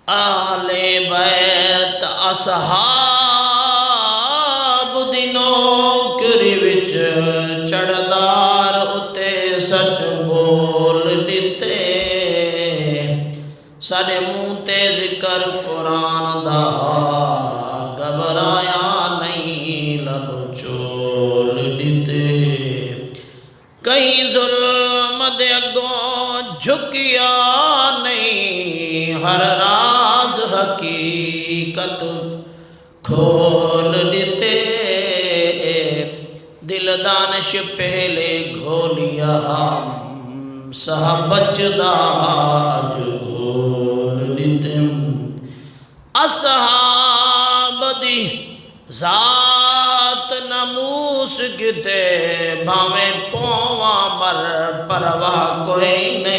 आले बैत असहाब दी नौकरी विच चढ़दार उते सच बोल दिते। साडे मुँह ते जिक्र कुरान दा घबराया नहीं लब चोल दिते। कहीं जुल्म दे अगों झुकिया नहीं हर राज हकीकत खोल दिते। दिल दानिश पहले घोलिया हम सहबचदाज घोल दिते। असहाब दी जात नमूस किते भावे पोवा मर परवाह कोई नहीं।